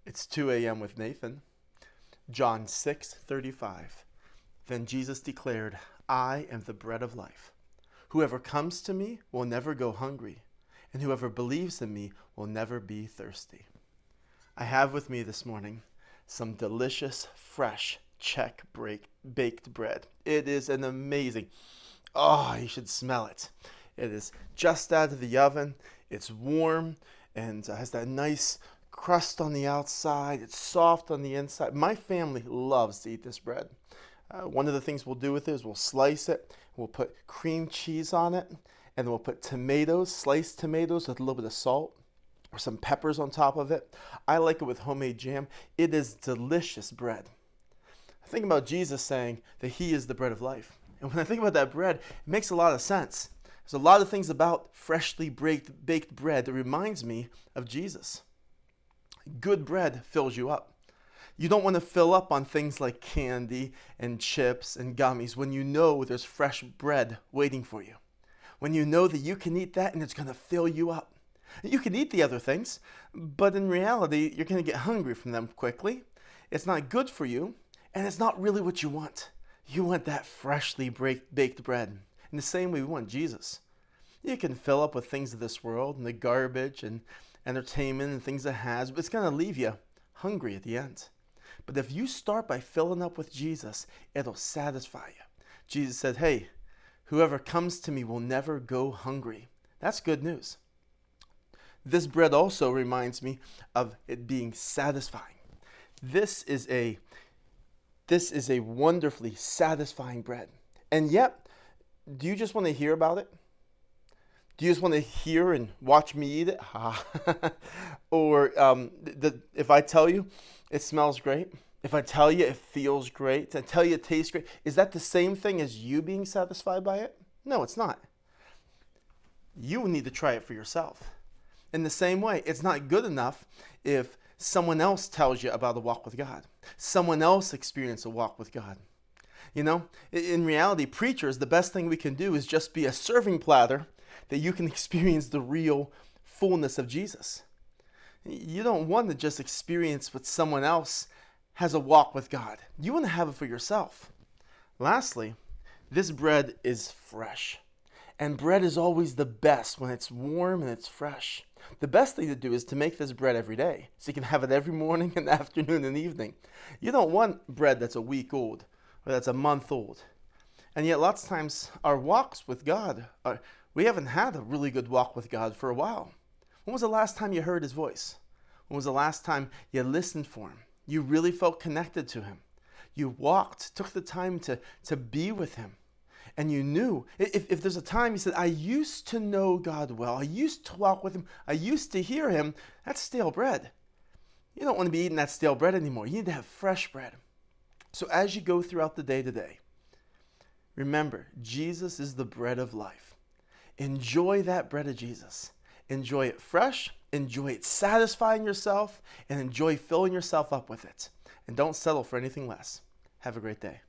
It's 2 a.m. with Nathan. John 6:35. Then Jesus declared, I am the bread of life. Whoever comes to me will never go hungry, and whoever believes in me will never be thirsty. I have with me this morning some delicious, fresh Czech baked bread. It is an amazing, you should smell it. It is just out of the oven. It's warm and has that nice crust on the outside. It's soft on the inside. My family loves to eat this bread. One of the things we'll do with it is we'll slice it. We'll put cream cheese on it, and then we'll put tomatoes, sliced tomatoes with a little bit of salt or some peppers on top of it. I like it with homemade jam. It is delicious bread. I think about Jesus saying that he is the bread of life. And when I think about that bread, it makes a lot of sense. There's a lot of things about freshly baked bread that reminds me of Jesus. Good bread fills you up. You don't want to fill up on things like candy and chips and gummies when you know there's fresh bread waiting for you. When you know that you can eat that and it's going to fill you up. You can eat the other things, but in reality, you're going to get hungry from them quickly. It's not good for you, and it's not really what you want. You want that freshly baked bread. In the same way we want Jesus. You can fill up with things of this world and the garbage and entertainment and things it has, but it's going to leave you hungry at the end. But if you start by filling up with Jesus, it'll satisfy you. Jesus said, hey, whoever comes to me will never go hungry. That's good news. This bread also reminds me of it being satisfying. This is a wonderfully satisfying bread. And yet, do you just want to hear about it? Do you just want to hear and watch me eat it? Or if I tell you it smells great, if I tell you it feels great, I tell you it tastes great, is that the same thing as you being satisfied by it? No, it's not. You need to try it for yourself. In the same way, it's not good enough if someone else tells you about a walk with God. Someone else experienced a walk with God. You know, in reality, preachers, the best thing we can do is just be a serving platter that you can experience the real fullness of Jesus. You don't want to just experience what someone else has a walk with God. You want to have it for yourself. Lastly, this bread is fresh. And bread is always the best when it's warm and it's fresh. The best thing to do is to make this bread every day, so you can have it every morning and afternoon and evening. You don't want bread that's a week old or that's a month old. And yet lots of times our walks with God, we haven't had a really good walk with God for a while. When was the last time you heard his voice? When was the last time you listened for him? You really felt connected to him. You walked, took the time to be with him. And you knew, if there's a time you said, I used to know God well, I used to walk with him, I used to hear him, that's stale bread. You don't want to be eating that stale bread anymore. You need to have fresh bread. So as you go throughout the day today, remember, Jesus is the bread of life. Enjoy that bread of Jesus. Enjoy it fresh, enjoy it satisfying yourself, and enjoy filling yourself up with it. And don't settle for anything less. Have a great day.